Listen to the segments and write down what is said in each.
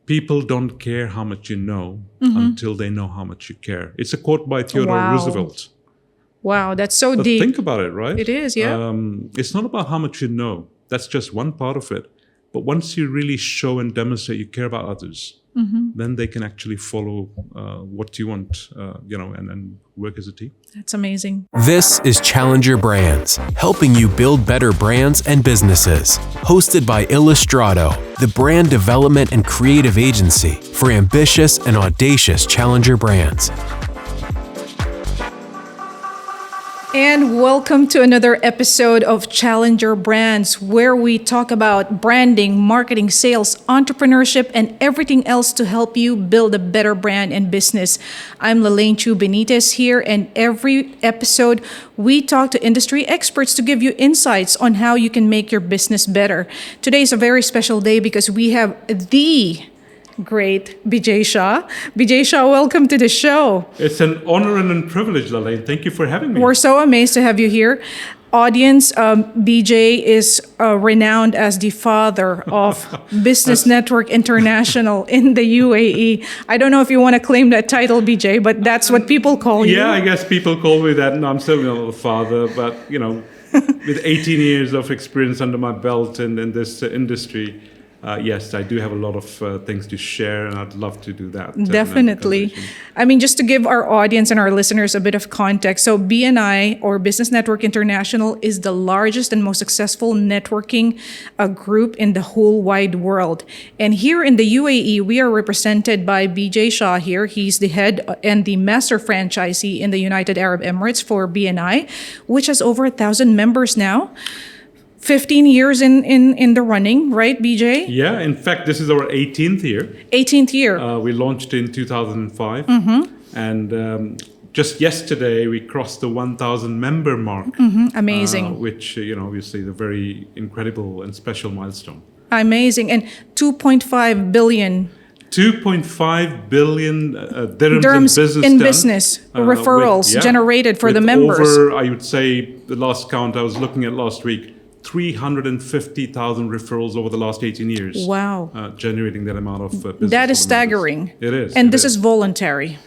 people don't care how much you know until they know how much you care. It's a quote by Theodore Roosevelt. Wow, that's so But deep. think about it, right? It is, yeah. It's not about how much you know. That's just one part of it. But once you really show and demonstrate you care about others, then they can actually follow what you want, and work as a team. That's amazing. This is Challenger Brands, helping you build better brands and businesses. Hosted by Illustrado, the brand development and creative agency for ambitious and audacious challenger brands. And welcome to another episode of Challenger Brands, where we talk about branding, marketing, sales, entrepreneurship, and everything else to help you build a better brand and business. I'm Lelaine Chu Benitez here, and every episode we talk to industry experts to give you insights on how you can make your business better. Today is a very special day because we have the great Bijay Shah. Bijay Shah, welcome to the show. It's an honor and a privilege, Lelaine. Thank you for having me. We're so amazed to have you here. Audience, Bijay is renowned as the father of Business Network International in the UAE. I don't know if you want to claim that title, Bijay, but that's what people call you. Yeah, I guess people call me that. No, I'm certainly not the father, but, with 18 years of experience under my belt in this industry, yes, I do have a lot of things to share, and I'd love to do that. Definitely. I mean, just to give our audience and our listeners a bit of context. So BNI, or Business Network International, is the largest and most successful networking group in the whole wide world. And here in the UAE, we are represented by Bijay Shah here. He's the head and the master franchisee in the United Arab Emirates for BNI, which has over 1,000 members now. 15 years in the running, right, Bijay? Yeah, in fact, this is our 18th year. 18th year. We launched in 2005. And just yesterday, we crossed the 1,000 member mark. Amazing. Which, obviously is a very incredible and special milestone. Amazing. And 2.5 billion 2.5 billion dirhams in business referrals generated for the members. Over, I would say, the last count I was looking at last week, 350,000 referrals over the last 18 years. Wow. Generating that amount of business. That is staggering. Members. It is. And this is voluntary.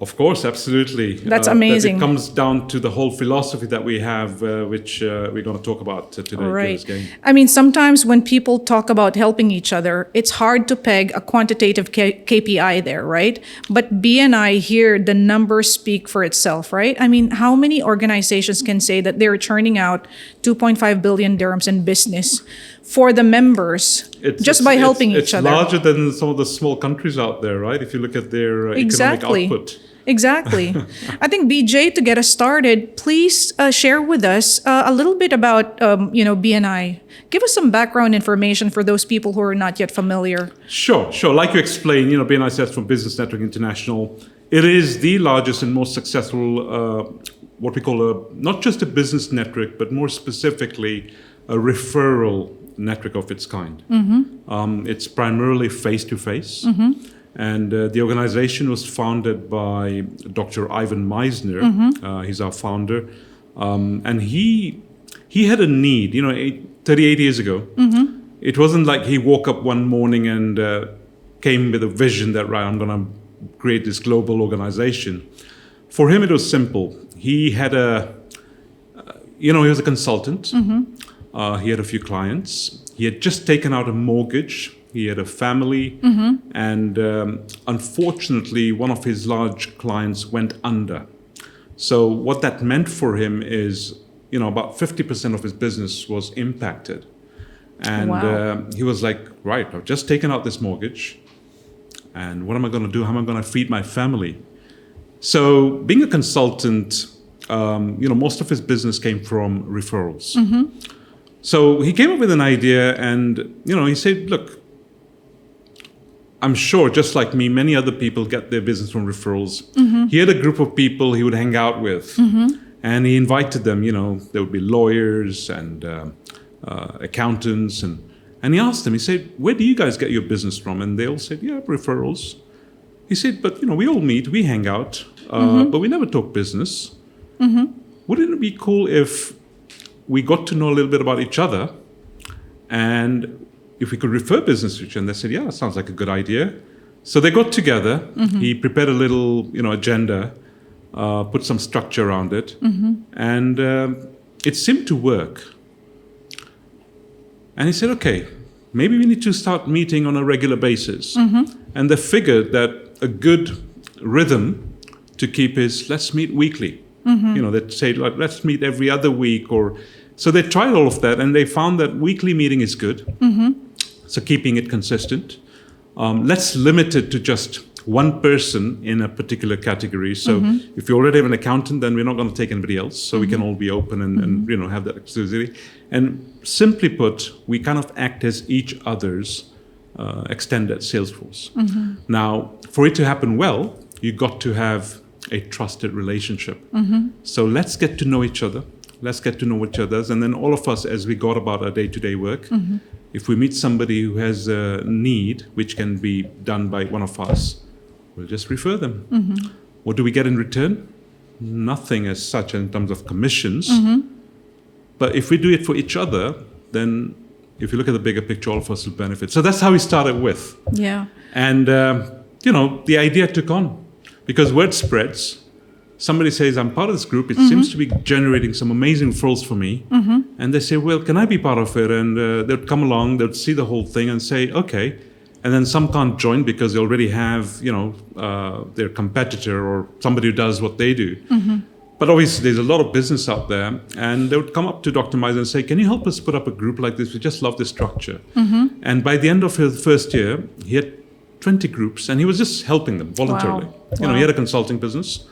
Of course, absolutely. That's amazing. It comes down to the whole philosophy that we have, which we're going to talk about today. Right. I mean, sometimes when people talk about helping each other, it's hard to peg a quantitative KPI there, right? But BNI here, the numbers speak for itself, right? I mean, how many organizations can say that they're churning out 2.5 billion dirhams in business for the members just by helping each other? It's larger than some of the small countries out there, right? If you look at their economic output. Exactly. I think, Bijay, to get us started, please share with us a little bit about, BNI. Give us some background information for those people who are not yet familiar. Sure. Like you explained, BNI stands for Business Network International. It is the largest and most successful, what we call not just a business network, but more specifically, a referral network of its kind. It's primarily face-to-face. And the organization was founded by Dr. Ivan Meisner. He's our founder. And he had a need, 38 years ago. It wasn't like he woke up one morning and came with a vision that, right, I'm going to create this global organization. For him, it was simple. He had he was a consultant. He had a few clients. He had just taken out a mortgage. He had a family, and unfortunately, one of his large clients went under. So what that meant for him is, about 50% of his business was impacted. And he was like, right, I've just taken out this mortgage, and what am I going to do? How am I going to feed my family? So being a consultant, most of his business came from referrals. So he came up with an idea, and, he said, look, I'm sure, just like me, many other people get their business from referrals. He had a group of people he would hang out with, and he invited them. There would be lawyers and accountants, and he asked them. He said, "Where do you guys get your business from?" And they all said, "Yeah, referrals." He said, "But we all meet, we hang out, but we never talk business. Wouldn't it be cool if we got to know a little bit about each other, and if we could refer business to each other. And they said, yeah, that sounds like a good idea. So they got together. He prepared a little, agenda, put some structure around it, and it seemed to work. And he said, okay, maybe we need to start meeting on a regular basis. And they figured that a good rhythm to keep is let's meet weekly. They'd say, like, let's meet every other week. So they tried all of that, and they found that weekly meeting is good. So keeping it consistent. Let's limit it to just one person in a particular category. So if you already have an accountant, then we're not going to take anybody else. So we can all be open and have that exclusivity. And simply put, we kind of act as each other's extended sales force. Now, for it to happen well, you got to have a trusted relationship. So let's get to know each other. Let's get to know each other. And then all of us, as we go about our day-to-day work, if we meet somebody who has a need, which can be done by one of us, we'll just refer them. What do we get in return? Nothing as such in terms of commissions. But if we do it for each other, then if you look at the bigger picture, all of us will benefit. So that's how we started with. Yeah. And, the idea took on because word spreads. Somebody says, I'm part of this group. It seems to be generating some amazing referrals for me. And they say, well, can I be part of it? And they'll come along, they'll see the whole thing and say, okay. And then some can't join because they already have, their competitor or somebody who does what they do. But obviously, there's a lot of business out there. And they would come up to Dr. Miser and say, can you help us put up a group like this? We just love this structure. And by the end of his first year, he had 20 groups. And he was just helping them voluntarily. Wow. He had a consulting business.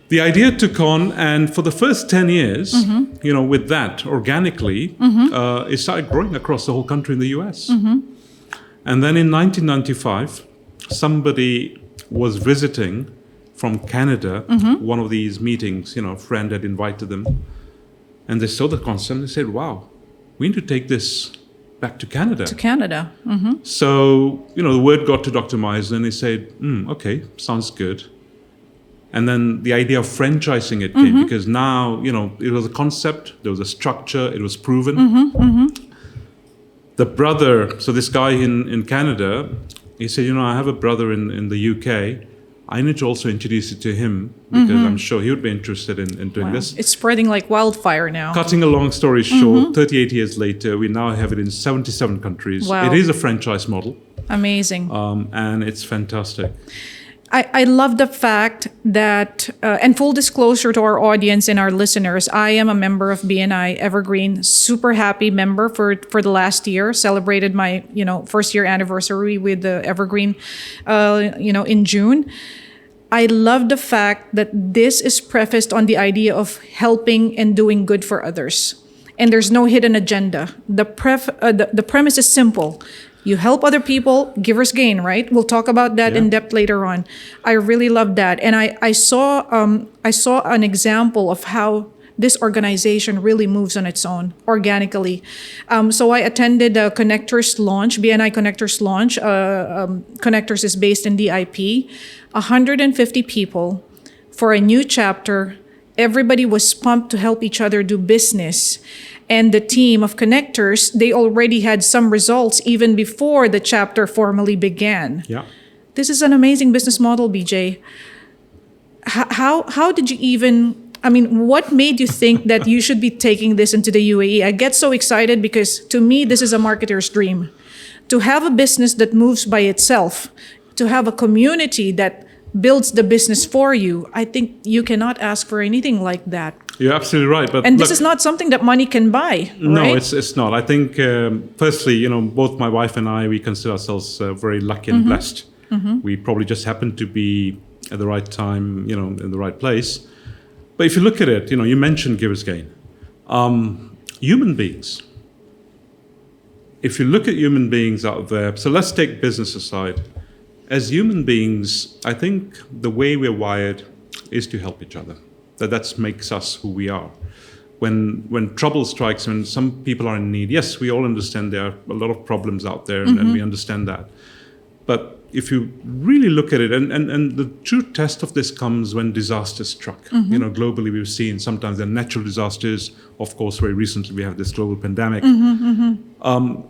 The idea took on, and for the first 10 years, with that, organically, it started growing across the whole country in the US. And then in 1995, somebody was visiting from Canada, one of these meetings, a friend had invited them, and they saw the concept and they said, wow, we need to take this back to Canada. So, the word got to Dr. Miser and he said, okay, sounds good. And then the idea of franchising it came because now, it was a concept, there was a structure, it was proven. The brother, so this guy in Canada, he said, I have a brother in the UK. I need to also introduce it to him because I'm sure he would be interested in doing this. It's spreading like wildfire now. Cutting a long story short, 38 years later, we now have it in 77 countries. Wow. It is a franchise model. Amazing. And it's fantastic. I love the fact that, and full disclosure to our audience and our listeners, I am a member of BNI Evergreen, super happy member for the last year, celebrated my, first year anniversary with the Evergreen, in June. I love the fact that this is prefaced on the idea of helping and doing good for others. And there's no hidden agenda. The premise is simple. You help other people, givers gain, right? We'll talk about that in depth later on. I really love that. And I saw an example of how this organization really moves on its own organically. So I attended a Connectors launch, BNI Connectors launch. Connectors is based in DIP. 150 people for a new chapter. Everybody was pumped to help each other do business. And the team of Connectors, they already had some results even before the chapter formally began. Yeah. This is an amazing business model, BJ. How did you even, what made you think that you should be taking this into the UAE? I get so excited because to me, this is a marketer's dream. To have a business that moves by itself, to have a community that builds the business for you, I think you cannot ask for anything like that. You're absolutely right. But and this is not something that money can buy, no, right? it's not. I think, firstly, both my wife and I, we consider ourselves very lucky and blessed. We probably just happened to be at the right time, in the right place. But if you look at it, you mentioned givers gain. Human beings. If you look at human beings out there, so let's take business aside. As human beings, I think the way we're wired is to help each other. That makes us who we are. When trouble strikes, when some people are in need, yes, we all understand there are a lot of problems out there, and we understand that. But if you really look at it, and the true test of this comes when disasters struck. Globally we've seen sometimes they're natural disasters. Of course, very recently we have this global pandemic.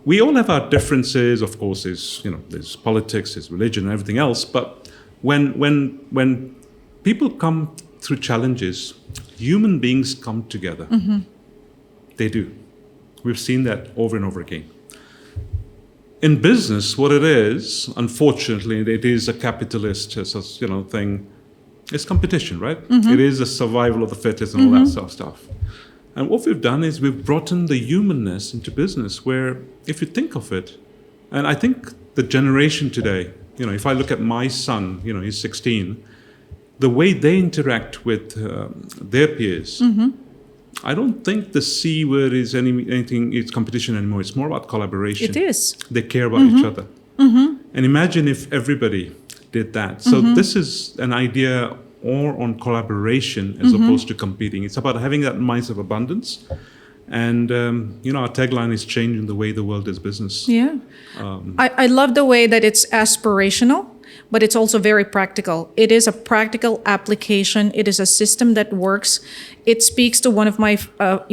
We all have our differences. Of course, there's politics, there's religion, and everything else. But when people come through challenges, human beings come together. They do. We've seen that over and over again. In business, what it is, unfortunately, it is a capitalist thing. It's competition, right? It is a survival of the fittest and all that sort of stuff. And what we've done is we've brought in the humanness into business, where if you think of it, and I think the generation today, if I look at my son, he's 16, the way they interact with their peers, I don't think the C word is anything, it's competition anymore. It's more about collaboration. It is. They care about each other. And imagine if everybody did that. So this is an idea more on collaboration as opposed to competing. It's about having that mindset of abundance. And, our tagline is changing the way the world does business. Yeah. I love the way that it's aspirational, but it's also very practical. It is a practical application. It is a system that works. It speaks to one of my,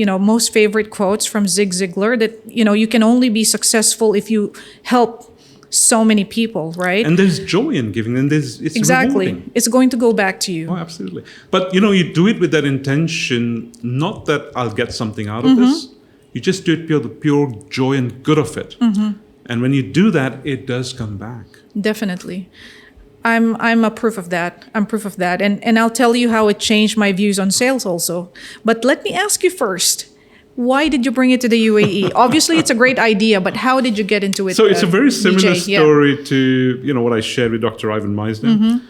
most favorite quotes from Zig Ziglar that, you can only be successful if you help so many people, right? And there's joy in giving, and it's exactly rewarding. It's going to go back to you. Oh, absolutely. But you do it with that intention, not that I'll get something out of this. You just do it the pure joy and good of it. And when you do that, it does come back. Definitely. I'm a proof of that. I'm proof of that. And I'll tell you how it changed my views on sales also. But let me ask you first, why did you bring it to the UAE? Obviously, it's a great idea, but how did you get into it? So it's a very similar Bijay? story to what I shared with Dr. Ivan Meisner.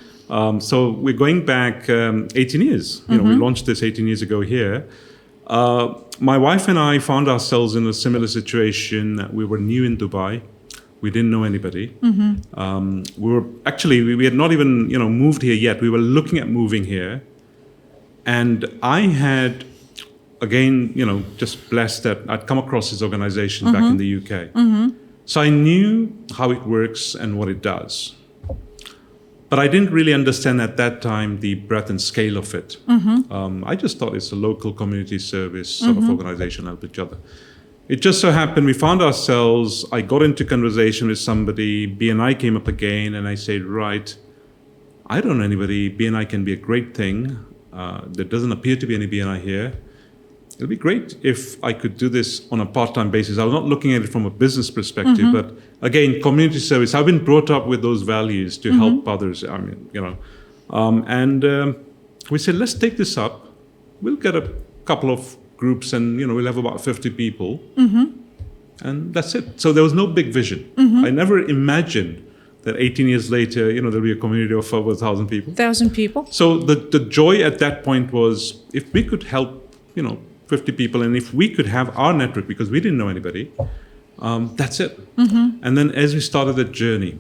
So we're going back 18 years. We launched this 18 years ago here. My wife and I found ourselves in a similar situation. We were new in Dubai. We didn't know anybody. We had not even moved here yet. We were looking at moving here, and I had, again, just blessed that I'd come across this organization back in the UK. So I knew how it works and what it does. But I didn't really understand at that time the breadth and scale of it. I just thought it's a local community service sort of organization, help each other. It just so happened we found ourselves, I got into conversation with somebody, BNI came up again, and I said, right, I don't know anybody, BNI can be a great thing. There doesn't appear to be any BNI here. It'd be great if I could do this on a part-time basis. I was not looking at it from a business perspective, but again, community service. I've been brought up with those values to help others. We said, let's take this up. We'll get a couple of groups, and we'll have about 50 people, and that's it. So there was no big vision. I never imagined that 18 years later, there'll be a community of over 1,000 people. 1,000 people. So the joy at that point was, if we could help, 50 people, and if we could have our network, because we didn't know anybody, that's it. And then as we started the journey,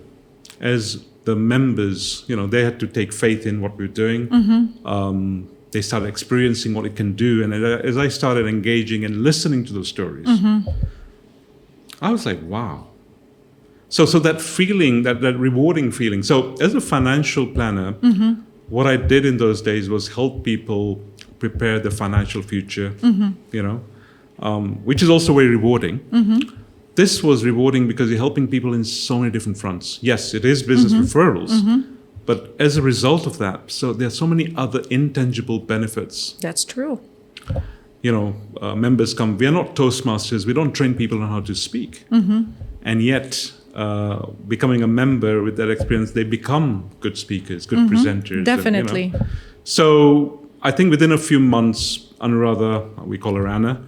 as the members, they had to take faith in what we were doing. They started experiencing what it can do. And as I started engaging and listening to those stories, I was like, wow. So that feeling, that rewarding feeling. So as a financial planner, what I did in those days was help people prepare the financial future, which is also very rewarding. This was rewarding because you're helping people in so many different fronts. Yes, it is business referrals, but as a result of that, so there are so many other intangible benefits. That's true. Members come, we are not Toastmasters, we don't train people on how to speak. And yet, becoming a member with that experience, they become good speakers, good presenters. Definitely. So I think within a few months, Anuradha, we call her Anna,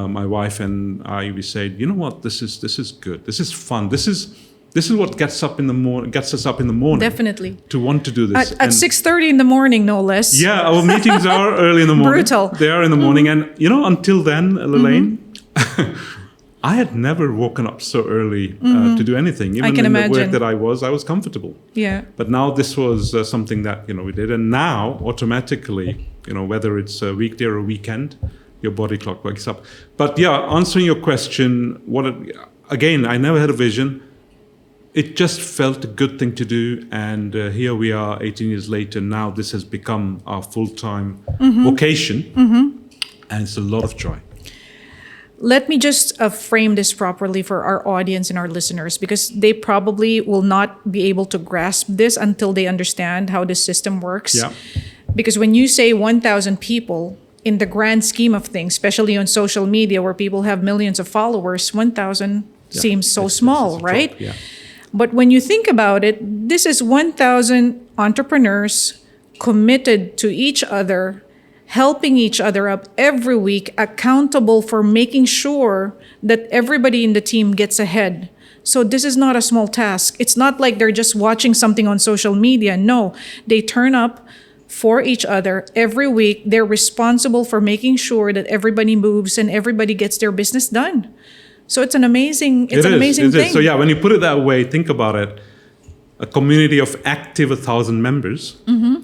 my wife and I, we said, you know what, this is good, this is fun, this is what gets us up in the morning. Definitely. To want to do this. At 6:30 in the morning, no less. Yeah, our meetings are early in the morning. Brutal. They are in the morning, and until then, Lelaine, I had never woken up so early to do anything. Even can in imagine. the work that I was comfortable. Yeah. But now this was something that we did, and now automatically, whether it's a weekday or a weekend, your body clock wakes up. But yeah, answering your question, again, I never had a vision. it just felt a good thing to do. And here we are 18 years later. Now this has become our full-time vocation. And it's a lot of joy. Let me just frame this properly for our audience and our listeners, because they probably will not be able to grasp this until they understand how this system works. Yeah. Because when you say 1,000 people, in the grand scheme of things, especially on social media where people have millions of followers, 1,000 seems so small, it's a right? drop, yeah. But when you think about it, this is 1,000 entrepreneurs committed to each other, helping each other up every week, accountable for making sure that everybody in the team gets ahead. So this is not a small task. It's not like they're just watching something on social media. No, they turn up for each other every week. They're responsible for making sure that everybody moves and everybody gets their business done. So it's an amazing thing. So yeah, when you put it that way, think about it. A community of active 1,000 members who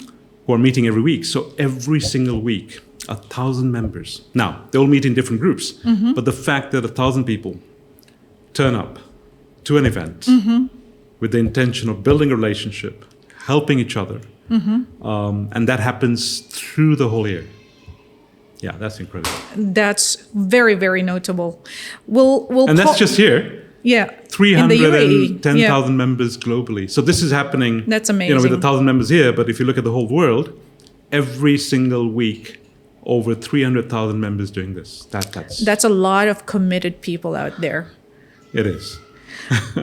are meeting every week. So every single week, 1,000 members. Now, they all meet in different groups. But the fact that 1,000 people turn up to an event with the intention of building a relationship, helping each other, and that happens through the whole year. Yeah, that's incredible. That's very, very notable. We'll that's just here. Yeah. 310,000 members globally. So this is happening. That's amazing. With 1,000 members here, but if you look at the whole world, every single week, over 300,000 members doing this. That's a lot of committed people out there. It is.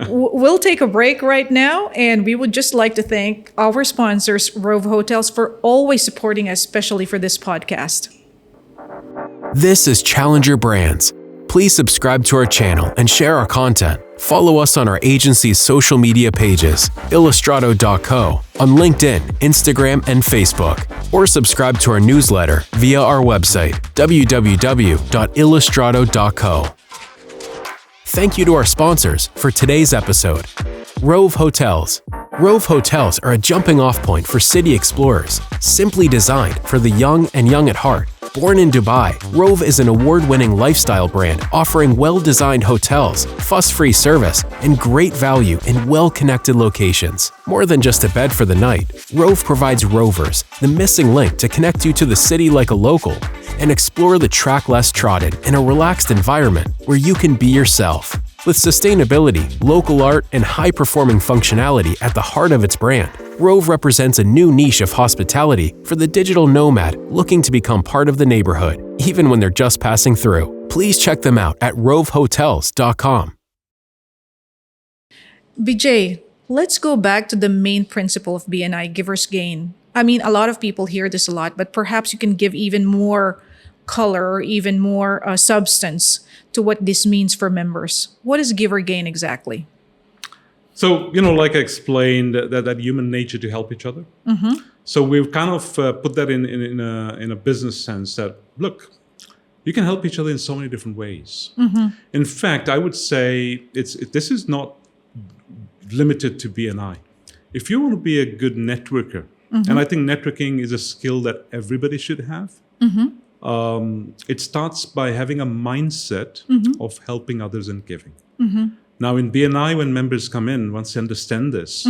We'll take a break right now, and we would just like to thank our sponsors, Rove Hotels, for always supporting us, especially for this podcast. This is Challenger Brands. Please subscribe to our channel and share our content. Follow us on our agency's social media pages, Illustrado.co, on LinkedIn, Instagram, and Facebook, or subscribe to our newsletter via our website, www.illustrado.co. Thank you to our sponsors for today's episode. Rove Hotels. Rove Hotels are a jumping-off point for city explorers, simply designed for the young and young at heart. Born in Dubai, Rove is an award-winning lifestyle brand offering well-designed hotels, fuss-free service, and great value in well-connected locations. More than just a bed for the night, Rove provides rovers, the missing link to connect you to the city like a local, and explore the track less trodden in a relaxed environment where you can be yourself. With sustainability, local art, and high-performing functionality at the heart of its brand, Rove represents a new niche of hospitality for the digital nomad looking to become part of the neighborhood, even when they're just passing through. Please check them out at rovehotels.com. Bijay, let's go back to the main principle of BNI, giver's gain. I mean, a lot of people hear this a lot, but perhaps you can give even more color or even more substance to what this means for members. What is giver gain exactly? So, like I explained, that human nature to help each other. So we've kind of put that in a business sense that, look, you can help each other in so many different ways. In fact, I would say this is not limited to BNI. If you want to be a good networker, and I think networking is a skill that everybody should have, it starts by having a mindset of helping others and giving. Now, in BNI, when members come in, once they understand this,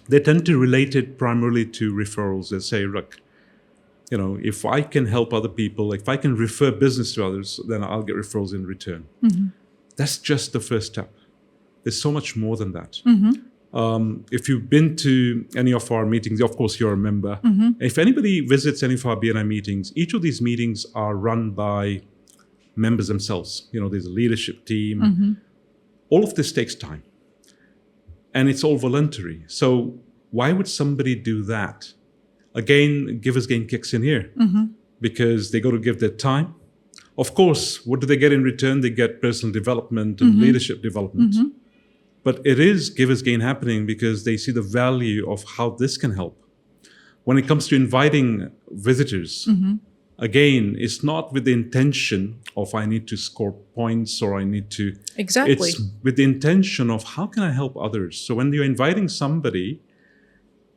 they tend to relate it primarily to referrals. They say, look, if I can help other people, if I can refer business to others, then I'll get referrals in return. That's just the first step. There's so much more than that. If you've been to any of our meetings, of course, you're a member. If anybody visits any of our BNI meetings, each of these meetings are run by members themselves. There's a leadership team. All of this takes time. And it's all voluntary. So why would somebody do that? Again, giver's gain kicks in here because they got to give their time. Of course, what do they get in return? They get personal development and leadership development. But it is giver's gain happening because they see the value of how this can help. When it comes to inviting visitors, again, it's not with the intention of I need to score points or I need to... Exactly. It's with the intention of how can I help others? So when you're inviting somebody,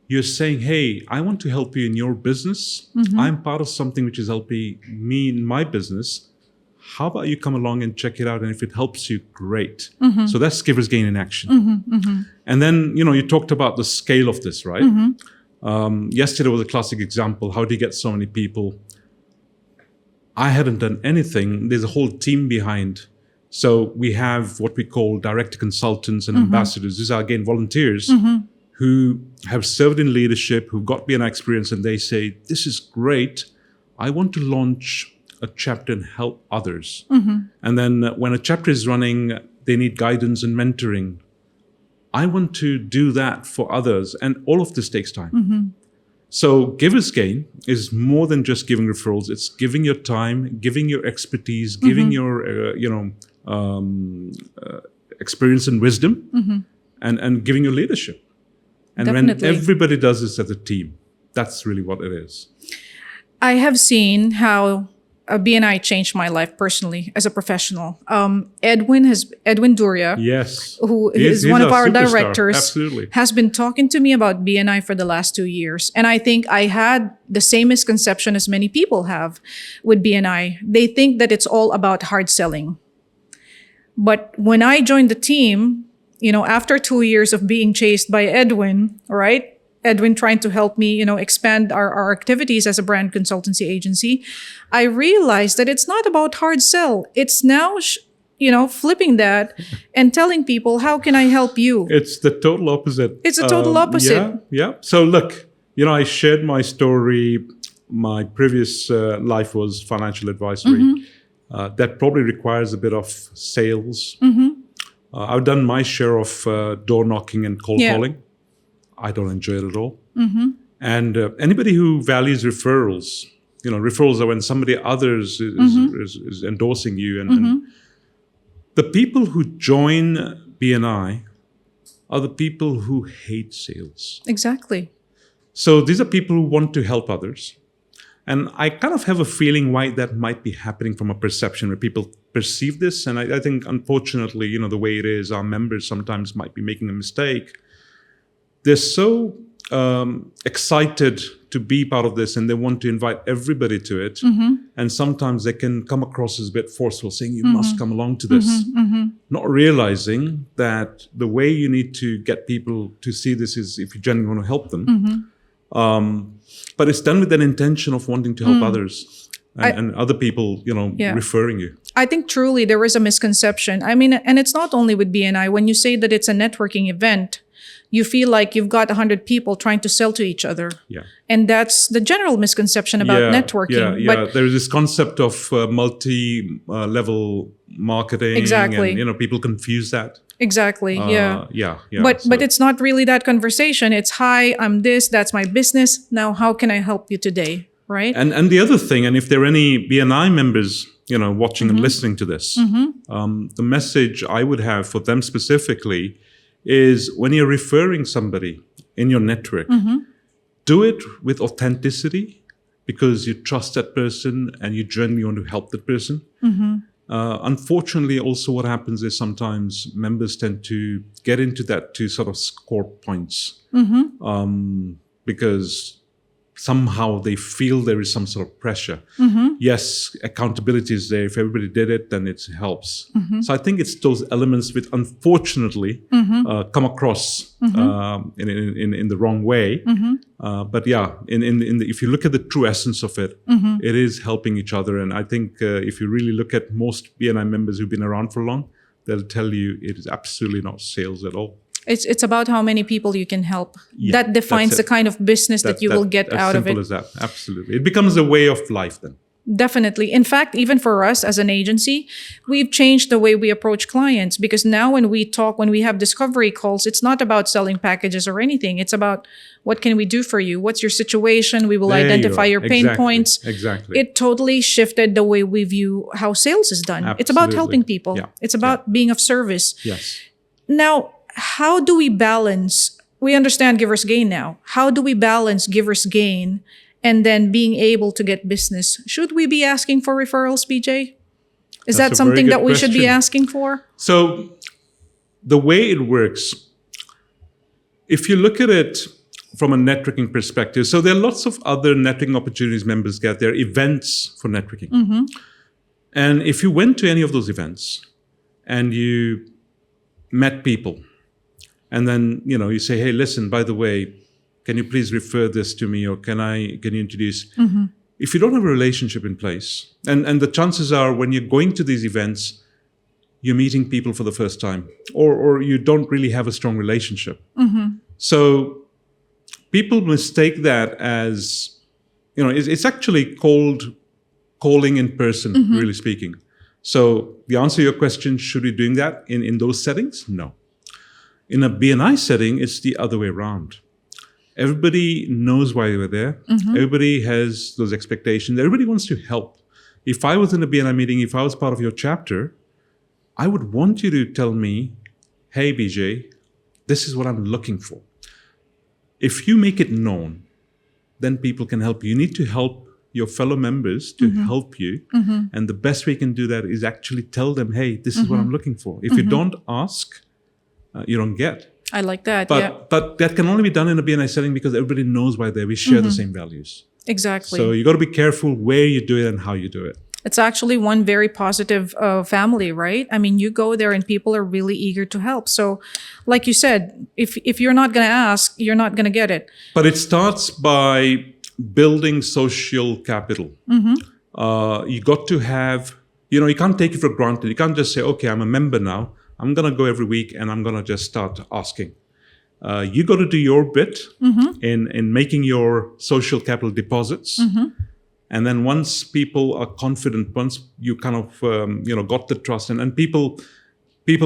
you're saying, hey, I want to help you in your business. I'm part of something which is helping me in my business. how about you come along and check it out? And if it helps you, great. So that's givers gain in action. And then, you talked about the scale of this, right? Yesterday was a classic example. How do you get so many people? I hadn't done anything. There's a whole team behind. So we have what we call direct consultants and ambassadors. These are, again, volunteers who have served in leadership, who've got BNI experience, and they say, this is great. I want to launch a chapter and help others. And then when a chapter is running, they need guidance and mentoring. I want to do that for others. And all of this takes time. So Givers Gain is more than just giving referrals. It's giving your time, giving your expertise, giving your, experience and wisdom, and giving your leadership. And Definitely. when everybody does this as a team, that's really what it is. I have seen how BNI changed my life personally as a professional. Edwin Duria, Yes. who He's is one of our superstar. directors, Absolutely. has been talking to me about BNI for the last 2 years. And I think I had the same misconception as many people have with BNI. They think that it's all about hard selling. But when I joined the team, after 2 years of being chased by Edwin, right? Edwin trying to help me, expand our activities as a brand consultancy agency, I realized that it's not about hard sell. It's now, flipping that and telling people, how can I help you? It's the total opposite. It's a total opposite. Yeah. So look, I shared my story. My previous life was financial advisory. That probably requires a bit of sales. I've done my share of door knocking and cold calling. I don't enjoy it at all. And anybody who values referrals, referrals are when somebody others is endorsing you. And the people who join BNI are the people who hate sales. Exactly. So these are people who want to help others. And I kind of have a feeling why that might be happening from a perception where people perceive this. And I think, unfortunately, the way it is, our members sometimes might be making a mistake. They're so excited to be part of this and they want to invite everybody to it. And sometimes they can come across as a bit forceful, saying, you must come along to this. Not realizing that the way you need to get people to see this is if you genuinely want to help them. But it's done with an intention of wanting to help others and other people, referring you. I think truly there is a misconception. I mean, and it's not only with BNI. When you say that it's a networking event, you feel like you've got 100 people trying to sell to each other. Yeah. And that's the general misconception about networking. Yeah. But there's this concept of multi-level marketing. Exactly. And, people confuse that. Exactly. Yeah. But it's not really that conversation. It's, hi, I'm this, that's my business. Now, how can I help you today? Right. And the other thing, and if there are any BNI members, watching and listening to this, the message I would have for them specifically is when you're referring somebody in your network, do it with authenticity because you trust that person and you genuinely want to help that person. Unfortunately, also what happens is sometimes members tend to get into that to sort of score points because somehow they feel there is some sort of pressure. Yes, accountability is there. If everybody did it, then it helps. So I think it's those elements which unfortunately come across in the wrong way. But yeah, if you look at the true essence of it, it is helping each other. And I think if you really look at most BNI members who've been around for long, they'll tell you it is absolutely not sales at all. It's about how many people you can help. Yeah, that defines the kind of business that you will get out of it. As simple as that. Absolutely. It becomes a way of life then. Definitely. In fact, even for us as an agency, we've changed the way we approach clients because now when we have discovery calls, it's not about selling packages or anything. It's about what can we do for you? What's your situation? We will identify your pain points. Exactly. It totally shifted the way we view how sales is done. Absolutely. It's about helping people. Yeah. It's about being of service. Yes. Now, how do we balance? We understand givers gain now. How do we balance givers gain and then being able to get business? Should we be asking for referrals, BJ? Is that something that we should be asking for? So the way it works, if you look at it from a networking perspective, so there are lots of other networking opportunities members get. There are events for networking. And if you went to any of those events and you met people, and then, you say, hey, listen, by the way, can you please refer this to me, or can you introduce? If you don't have a relationship in place, and the chances are when you're going to these events, you're meeting people for the first time, or you don't really have a strong relationship. So people mistake that as, it's actually called calling in person, really speaking. So the answer to your question, should we be doing that in those settings? No. In a BNI setting, it's the other way around. Everybody knows why we're there. Everybody has those expectations. Everybody wants to help. If I was in a BNI meeting, if I was part of your chapter, I would want you to tell me, hey, Bijay, this is what I'm looking for. If you make it known, then people can help you. You need to help your fellow members to help you. And the best way you can do that is actually tell them, hey, this is what I'm looking for. If you don't ask, you don't get. I like that. But that can only be done in a BNI setting because everybody knows why we share the same values. Exactly. So you got to be careful where you do it and how you do it. It's actually one very positive family, right? I mean, you go there and people are really eager to help. So like you said, if you're not going to ask, you're not going to get it. But it starts by building social capital. You got to have, you can't take it for granted. You can't just say, okay, I'm a member now. I'm going to go every week and I'm going to just start asking. You got to do your bit in making your social capital deposits. And then once people are confident, once you kind of, got the trust and people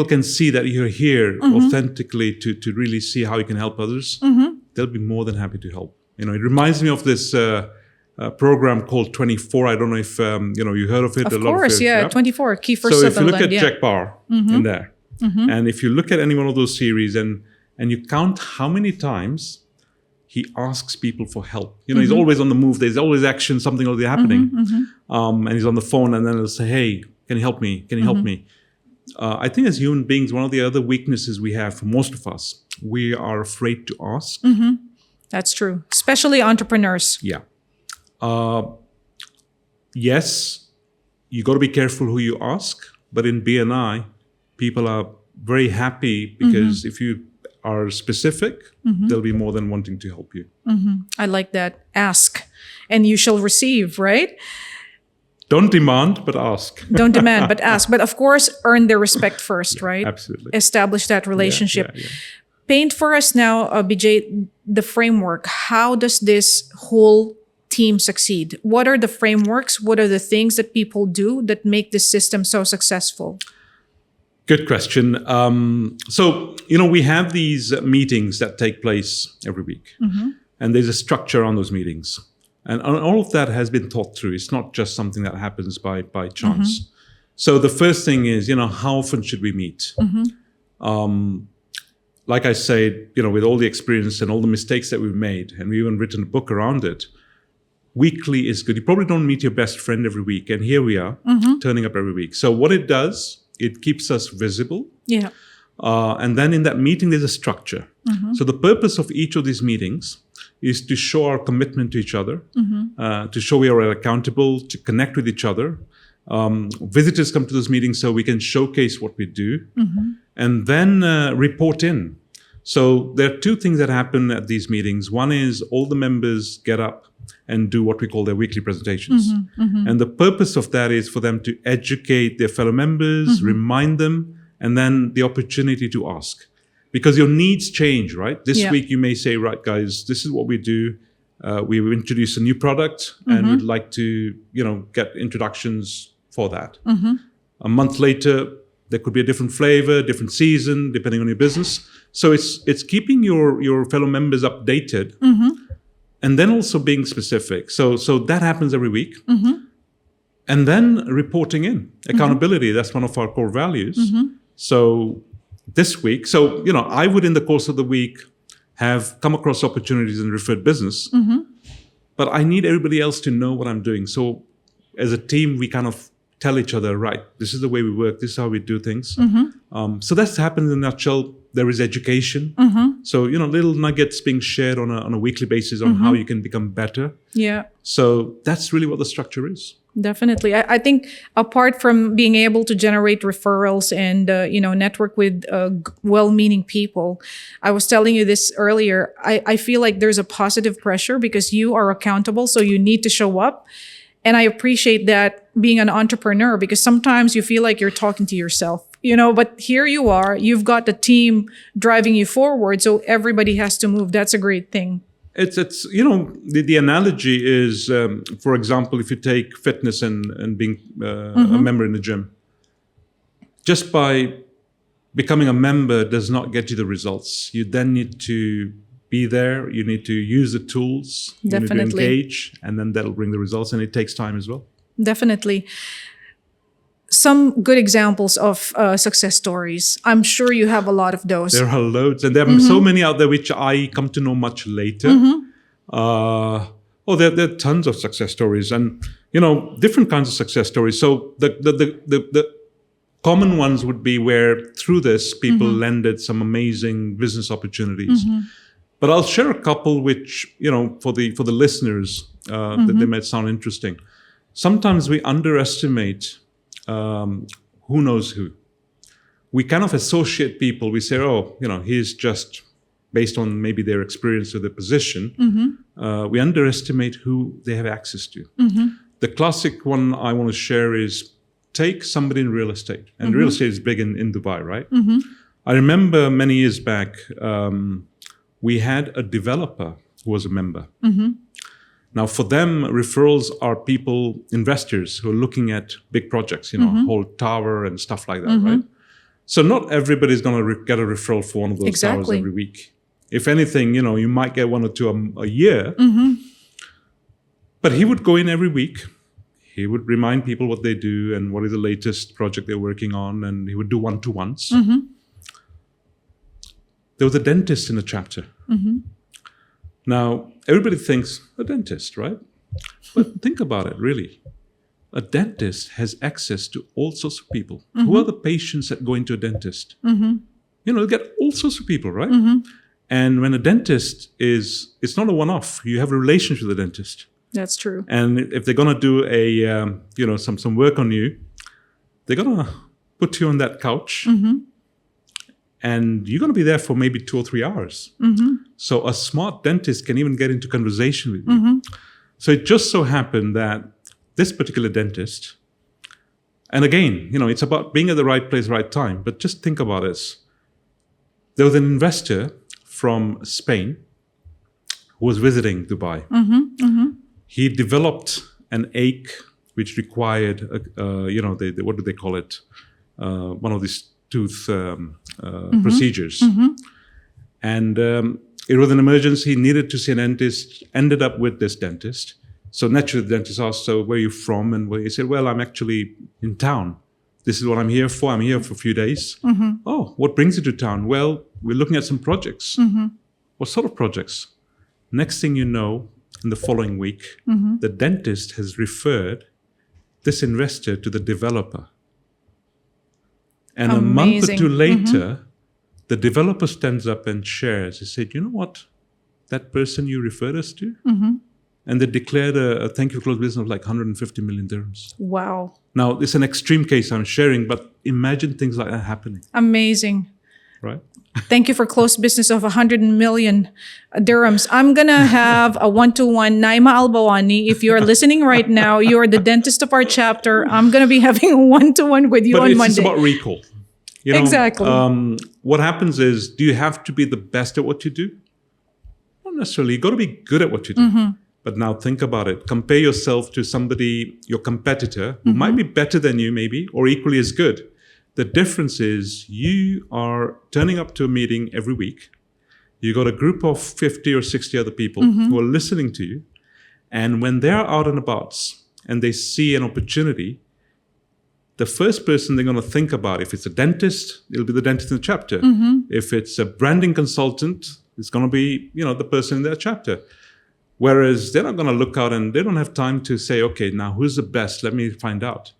can see that you're here authentically to really see how you can help others, they'll be more than happy to help. It reminds me of this program called 24. I don't know if, you heard of it. Of course, yeah, 24, Kiefer Sutherland. So if you look at Jack Barr in there, and if you look at any one of those series and you count how many times he asks people for help. He's always on the move. There's always action, something or other happening. And he's on the phone and then he'll say, hey, can you help me? Can you help me? I think as human beings, one of the other weaknesses we have for most of us, we are afraid to ask. That's true. Especially entrepreneurs. Yeah. Yes, you got to be careful who you ask. But in BNI, people are very happy because if you are specific, they'll be more than wanting to help you. I like that. Ask and you shall receive, right? Don't demand, but ask. Don't demand, but ask. But of course, earn their respect first, right? Absolutely. Establish that relationship. Yeah. Paint for us now, Bijay, the framework. How does this whole team succeed? What are the frameworks? What are the things that people do that make this system so successful? Good question. So, we have these meetings that take place every week. And there's a structure on those meetings. And all of that has been thought through. It's not just something that happens by chance. So the first thing is, how often should we meet? Like I said, with all the experience and all the mistakes that we've made, and we've even written a book around it, weekly is good. You probably don't meet your best friend every week. And here we are, turning up every week. So what it does, it keeps us visible. Yeah. And then in that meeting, there's a structure. So the purpose of each of these meetings is to show our commitment to each other, to show we are accountable, to connect with each other. Visitors come to those meetings so we can showcase what we do and then report in. So there are two things that happen at these meetings. One is all the members get up and do what we call their weekly presentations. And the purpose of that is for them to educate their fellow members, remind them, and then the opportunity to ask. Because your needs change, right? This week you may say, right, guys, this is what we do. We've introduced a new product and we'd like to, get introductions for that. A month later, there could be a different flavor, different season, depending on your business. So it's keeping your fellow members updated and then also being specific. So that happens every week. And then reporting in. Accountability, that's one of our core values. So this week, I would in the course of the week have come across opportunities and referred business, but I need everybody else to know what I'm doing. So as a team, we kind of tell each other, right, this is the way we work, this is how we do things. So that's happened in a nutshell. There is education. So, little nuggets being shared on a weekly basis on how you can become better. Yeah. So that's really what the structure is. Definitely. I think apart from being able to generate referrals and, network with well-meaning people, I was telling you this earlier, I feel like there's a positive pressure because you are accountable, so you need to show up. And I appreciate that being an entrepreneur because sometimes you feel like you're talking to yourself, but here you are, you've got the team driving you forward, so everybody has to move. That's a great thing. It's the analogy is, for example, if you take fitness and being a member in the gym, just by becoming a member does not get you the results. You then need to be there. You need to use the tools. Definitely. You need to engage, and then that'll bring the results. And it takes time as well. Definitely. Some good examples of success stories. I'm sure you have a lot of those. There are loads, and there are so many out there which I come to know much later. There are tons of success stories, and different kinds of success stories. So the common ones would be where through this people landed some amazing business opportunities. But I'll share a couple which for the listeners that they might sound interesting. Sometimes we underestimate who knows who. We kind of associate people. We say, he's just based on maybe their experience or their position. We underestimate who they have access to. The classic one I want to share is take somebody in real estate. And real estate is big in Dubai, right? I remember many years back, we had a developer who was a member. Now, for them, referrals are people, investors who are looking at big projects, whole tower and stuff like that, right? So not everybody's going to get a referral for one of those towers every week. If anything, you might get one or two a year. But he would go in every week. He would remind people what they do and what is the latest project they're working on, and he would do one-to-ones. There was a dentist in the chapter. Now, everybody thinks a dentist, right? But think about it, really. A dentist has access to all sorts of people. Who are the patients that go into a dentist? You get all sorts of people, right? And when a dentist it's not a one-off. You have a relationship with the dentist. That's true. And if they're going to do some work on you, they're going to put you on that couch. And you're going to be there for maybe 2 or 3 hours. So a smart dentist can even get into conversation with you. So it just so happened that this particular dentist, and again, it's about being at the right place, right time. But just think about this. There was an investor from Spain who was visiting Dubai. He developed an ache which required, what do they call it? One of these tooth procedures. And it was an emergency. He needed to see a dentist, ended up with this dentist. So naturally the dentist asked, so where are you from? And he said, well, I'm actually in town. This is what I'm here for. I'm here for a few days. Oh, what brings you to town? Well, we're looking at some projects. What sort of projects? Next thing you know, in the following week, the dentist has referred this investor to the developer. And a month or two later, the developer stands up and shares. He said, you know what? That person you referred us to? And they declared a thank you for close business of like 150 million dirhams. Wow. Now, it's an extreme case I'm sharing, but imagine things like that happening. Amazing. Right? Thank you for close business of 100 million dirhams. I'm going to have a one-to-one. Naima Albawani, if you're listening right now, you're the dentist of our chapter. I'm going to be having a one-to-one with you on Monday. But it's about recall. Exactly. What happens is, do you have to be the best at what you do? Not necessarily. You've got to be good at what you do. But now think about it. Compare yourself to somebody, your competitor, who might be better than you maybe, or equally as good. The difference is you are turning up to a meeting every week. You got a group of 50 or 60 other people who are listening to you. And when they're out and about and they see an opportunity, the first person they're going to think about, if it's a dentist, it'll be the dentist in the chapter. If it's a branding consultant, it's going to be, the person in their chapter. Whereas they're not going to look out and they don't have time to say, okay, now who's the best? Let me find out.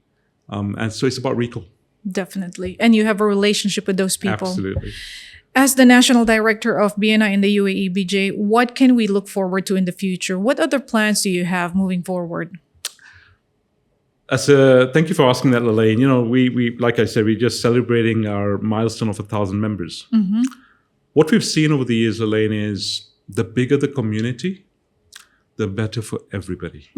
And so it's about recall. Definitely. And you have a relationship with those people. Absolutely. As the National Director of BNI in the UAE, Bijay, what can we look forward to in the future? What other plans do you have moving forward? Thank you for asking that, Lalaine. We like I said, we're just celebrating our milestone of 1,000 members. What we've seen over the years, Lalaine, is the bigger the community, the better for everybody.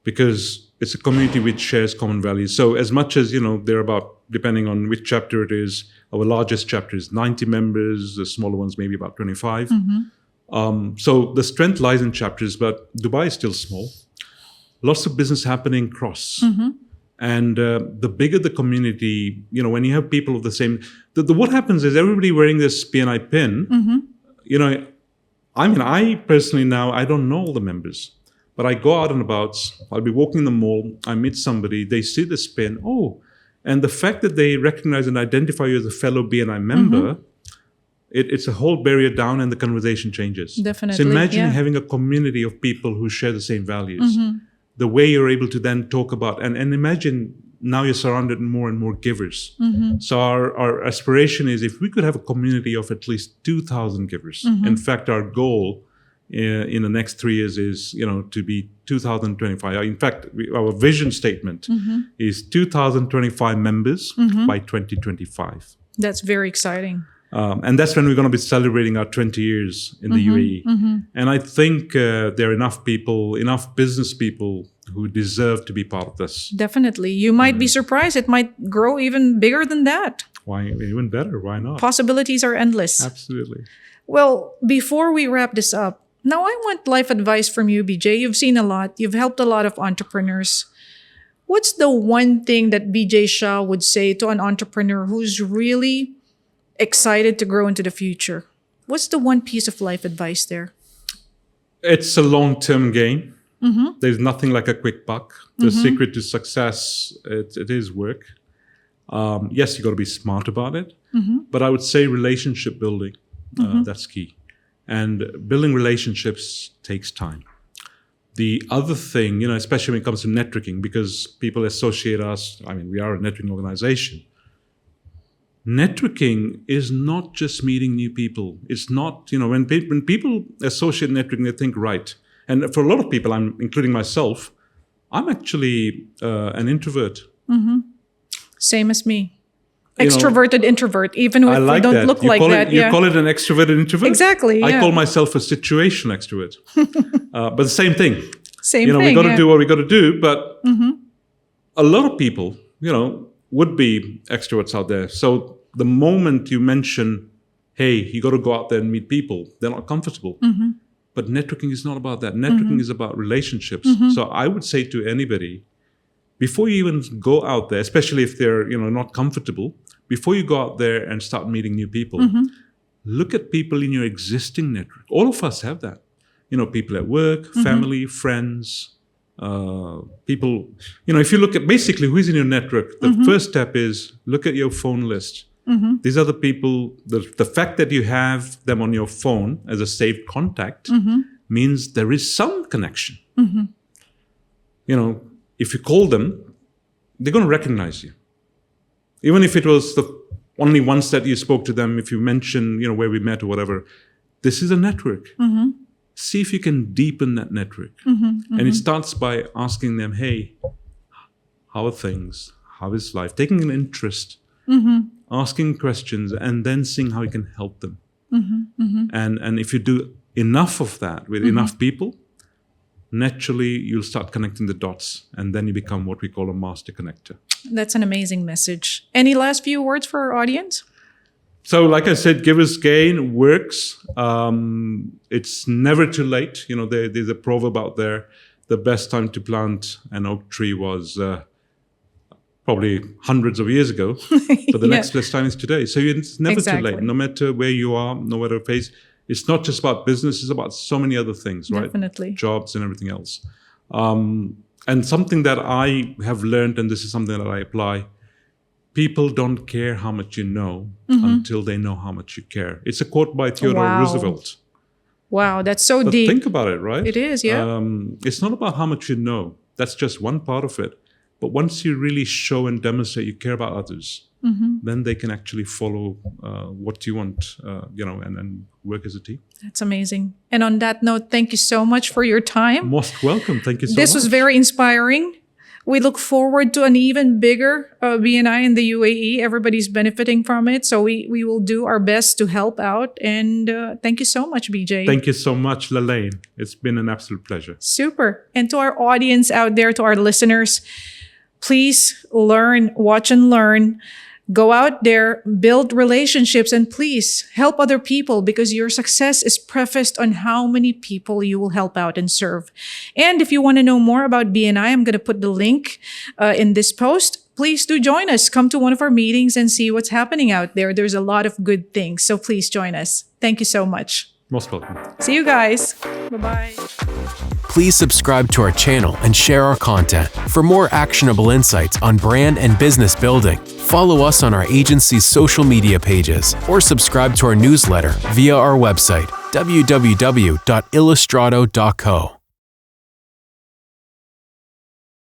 Because it's a community which shares common values. So as much as, there are about, depending on which chapter it is, our largest chapter is 90 members, the smaller ones maybe about 25. So the strength lies in chapters, but Dubai is still small. Lots of business happening across. And the bigger the community, when you have people of the same, what happens is everybody wearing this BNI pin, I personally now, I don't know all the members, but I go out and about, I'll be walking in the mall, I meet somebody, they see this pin, and the fact that they recognize and identify you as a fellow BNI member, it's a whole barrier down and the conversation changes. Definitely. So imagine having a community of people who share the same values. The way you're able to then talk about, and imagine now you're surrounded more and more givers. So our aspiration is if we could have a community of at least 2,000 givers. In fact, our goal in the next 3 years is, to be 2025. In fact, our vision statement is 2025 members by 2025. That's very exciting. And that's when we're going to be celebrating our 20 years in the UAE. And I think there are enough business people who deserve to be part of this. Definitely. You might be surprised. It might grow even bigger than that. Why? Even better. Why not? Possibilities are endless. Absolutely. Well, before we wrap this up, now I want life advice from you, Bijay. You've seen a lot. You've helped a lot of entrepreneurs. What's the one thing that Bijay Shah would say to an entrepreneur who's really excited to grow into the future? What's the one piece of life advice there? It's a long-term game. There's nothing like a quick buck. The secret to success, it is work. Yes, you got to be smart about it. But I would say relationship building, that's key. And building relationships takes time. The other thing, especially when it comes to networking, because people associate us, we are a networking organization. Networking is not just meeting new people. It's not, when people associate networking, they think, right. And for a lot of people, including myself, I'm actually an introvert. Same as me. Extroverted introvert, even if we don't look like that. You call it an extroverted introvert? Exactly. I call myself a situational extrovert. But the same thing. Same thing. We got to do what we got to do. But a lot of people, would be extroverts out there. So the moment you mention, hey, you got to go out there and meet people, they're not comfortable. But networking is not about that. Networking is about relationships. So I would say to anybody, before you even go out there, especially if they're not comfortable, before you go out there and start meeting new people, look at people in your existing network. All of us have that. People at work, family, friends, people. If you look at basically who's in your network, the first step is look at your phone list. These are the people, the fact that you have them on your phone as a saved contact means there is some connection. If you call them, they're going to recognize you. Even if it was the only once that you spoke to them, if you mention, where we met or whatever, this is a network. See if you can deepen that network. And it starts by asking them, hey, how are things? How is life? Taking an interest, asking questions, and then seeing how you can help them. And if you do enough of that with enough people, naturally you'll start connecting the dots, and then you become what we call a master connector. That's an amazing message. Any last few words for our audience? So like I said, Givers Gain works. It's never too late. There's a proverb out there, the best time to plant an oak tree was probably hundreds of years ago, but the next best time is today. So it's never too late, no matter where you are, no matter phase. It's not just about business, it's about so many other things, right? Definitely. Jobs and everything else. And something that I have learned, and this is something that I apply, people don't care how much you know until they know how much you care. It's a quote by Theodore Roosevelt. Wow, that's so But deep. think about it, right? It is, yeah. It's not about how much you know. That's just one part of it. But once you really show and demonstrate you care about others, then they can actually follow what you want, and work as a team. That's amazing. And on that note, thank you so much for your time. Most welcome. Thank you so much. This was very inspiring. We look forward to an even bigger BNI in the UAE. Everybody's benefiting from it. So we will do our best to help out. And thank you so much, BJ. Thank you so much, Lalaine. It's been an absolute pleasure. Super. And to our audience out there, to our listeners, please learn, watch and learn. Go out there, build relationships, and please help other people, because your success is prefaced on how many people you will help out and serve. And if you want to know more about BNI, I'm going to put the link in this post. Please do join us. Come to one of our meetings and see what's happening out there. There's a lot of good things. So please join us. Thank you so much. Most welcome. See you guys. Bye-bye. Please subscribe to our channel and share our content. For more actionable insights on brand and business building, follow us on our agency's social media pages or subscribe to our newsletter via our website, www.illustrado.co.